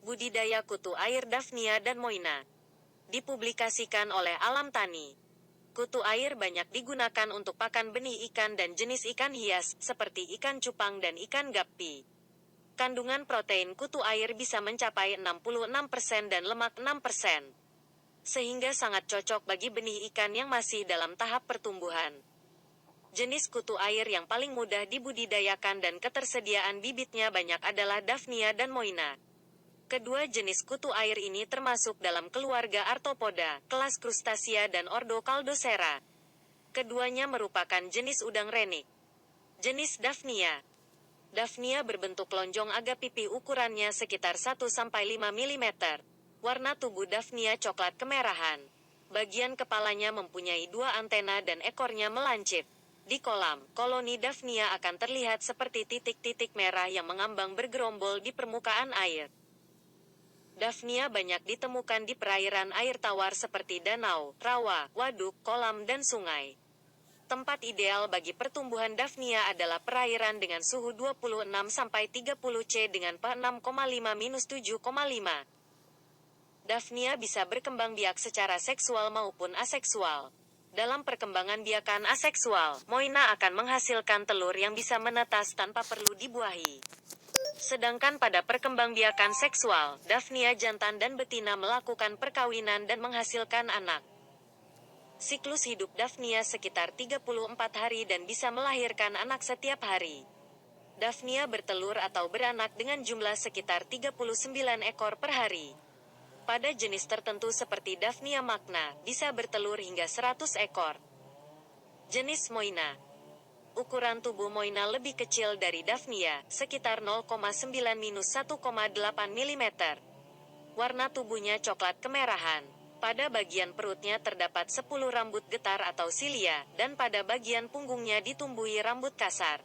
Budidaya kutu air Daphnia dan Moina. Dipublikasikan oleh Alam Tani. Kutu air banyak digunakan untuk pakan benih ikan dan jenis ikan hias, seperti ikan cupang dan ikan gappi. Kandungan protein kutu air bisa mencapai 66% dan lemak 6%. Sehingga sangat cocok bagi benih ikan yang masih dalam tahap pertumbuhan. Jenis kutu air yang paling mudah dibudidayakan dan ketersediaan bibitnya banyak adalah Daphnia dan Moina. Kedua jenis kutu air ini termasuk dalam keluarga Arthropoda, kelas Krustasea dan ordo Caldocera. Keduanya merupakan jenis udang renik. Jenis Daphnia. Daphnia berbentuk lonjong agak pipi, ukurannya sekitar 1-5 mm. Warna tubuh Daphnia coklat kemerahan. Bagian kepalanya mempunyai 2 antena dan ekornya melancip. Di kolam, koloni Daphnia akan terlihat seperti titik-titik merah yang mengambang bergerombol di permukaan air. Daphnia banyak ditemukan di perairan air tawar seperti danau, rawa, waduk, kolam, dan sungai. Tempat ideal bagi pertumbuhan Daphnia adalah perairan dengan suhu 26-30 C dengan pH 6,5-7,5. Daphnia bisa berkembang biak secara seksual maupun aseksual. Dalam perkembangan biakan aseksual, Moina akan menghasilkan telur yang bisa menetas tanpa perlu dibuahi. Sedangkan pada perkembangbiakan seksual, Daphnia jantan dan betina melakukan perkawinan dan menghasilkan anak. Siklus hidup Daphnia sekitar 34 hari dan bisa melahirkan anak setiap hari. Daphnia bertelur atau beranak dengan jumlah sekitar 39 ekor per hari. Pada jenis tertentu seperti Daphnia magna, bisa bertelur hingga 100 ekor. Jenis Moina. Ukuran tubuh Moina lebih kecil dari Daphnia, sekitar 0,9-1,8 mm. Warna tubuhnya coklat kemerahan. Pada bagian perutnya terdapat 10 rambut getar atau silia, dan pada bagian punggungnya ditumbuhi rambut kasar.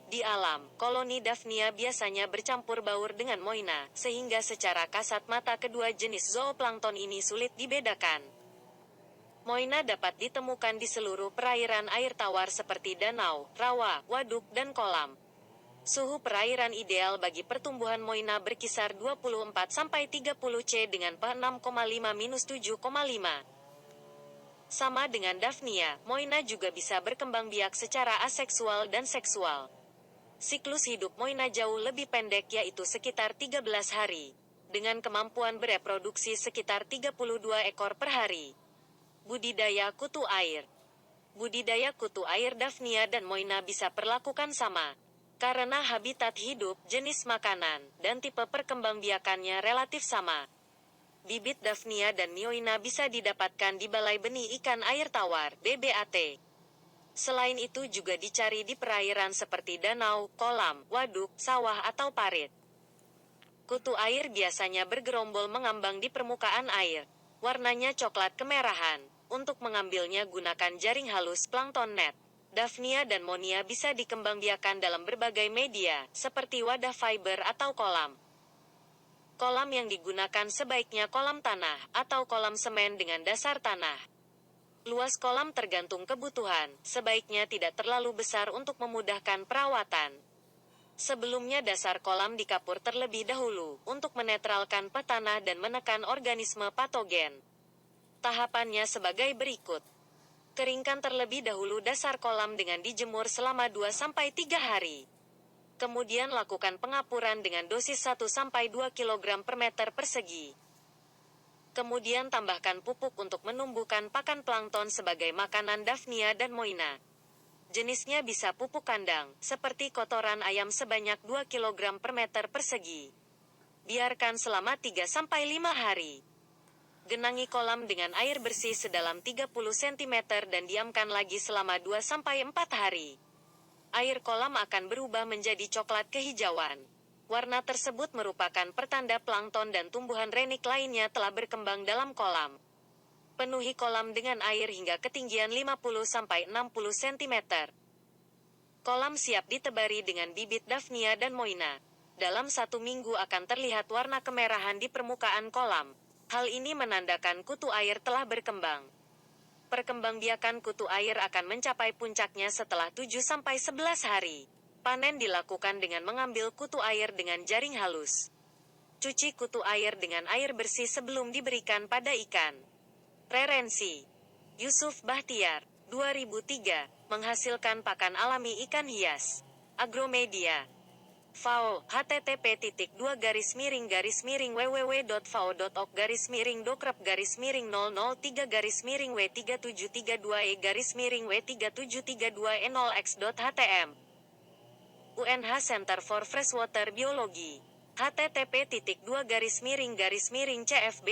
Di alam, koloni Daphnia biasanya bercampur baur dengan Moina, sehingga secara kasat mata kedua jenis zooplankton ini sulit dibedakan. Moina dapat ditemukan di seluruh perairan air tawar seperti danau, rawa, waduk, dan kolam. Suhu perairan ideal bagi pertumbuhan Moina berkisar 24-30 C dengan pH 6,5-7,5. Sama dengan Daphnia, Moina juga bisa berkembang biak secara aseksual dan seksual. Siklus hidup Moina jauh lebih pendek, yaitu sekitar 13 hari, dengan kemampuan bereproduksi sekitar 32 ekor per hari. Budidaya kutu air. Budidaya kutu air Daphnia dan Moina bisa perlakukan sama. Karena habitat hidup, jenis makanan, dan tipe perkembangbiakannya relatif sama. Bibit Daphnia dan Moina bisa didapatkan di Balai Benih Ikan Air Tawar, BBAT. Selain itu juga dicari di perairan seperti danau, kolam, waduk, sawah atau parit. Kutu air biasanya bergerombol mengambang di permukaan air. Warnanya coklat kemerahan. Untuk mengambilnya gunakan jaring halus plankton net. Daphnia dan Moina bisa dikembangbiakan dalam berbagai media, seperti wadah fiber atau kolam. Kolam yang digunakan sebaiknya kolam tanah, atau kolam semen dengan dasar tanah. Luas kolam tergantung kebutuhan, sebaiknya tidak terlalu besar untuk memudahkan perawatan. Sebelumnya dasar kolam dikapur terlebih dahulu, untuk menetralkan pH tanah dan menekan organisme patogen. Tahapannya sebagai berikut. Keringkan terlebih dahulu dasar kolam dengan dijemur selama 2-3 hari. Kemudian lakukan pengapuran dengan dosis 1-2 kg per meter persegi. Kemudian tambahkan pupuk untuk menumbuhkan pakan plankton sebagai makanan Daphnia dan Moina. Jenisnya bisa pupuk kandang, seperti kotoran ayam sebanyak 2 kg per meter persegi. Biarkan selama 3-5 hari. Genangi kolam dengan air bersih sedalam 30 cm dan diamkan lagi selama 2-4 hari. Air kolam akan berubah menjadi coklat kehijauan. Warna tersebut merupakan pertanda plankton dan tumbuhan renik lainnya telah berkembang dalam kolam. Penuhi kolam dengan air hingga ketinggian 50-60 cm. Kolam siap ditebari dengan bibit Daphnia dan Moina. Dalam 1 minggu akan terlihat warna kemerahan di permukaan kolam. Hal ini menandakan kutu air telah berkembang. Perkembangbiakan kutu air akan mencapai puncaknya setelah 7-11 hari. Panen dilakukan dengan mengambil kutu air dengan jaring halus. Cuci kutu air dengan air bersih sebelum diberikan pada ikan. Referensi: Yusuf Bahtiar, 2003, menghasilkan pakan alami ikan hias. Agromedia. FAO, http://www.fao.garis-ww.ok-w3732e-w3732e0x.htm. UNH Center for Freshwater Biology. http://cfb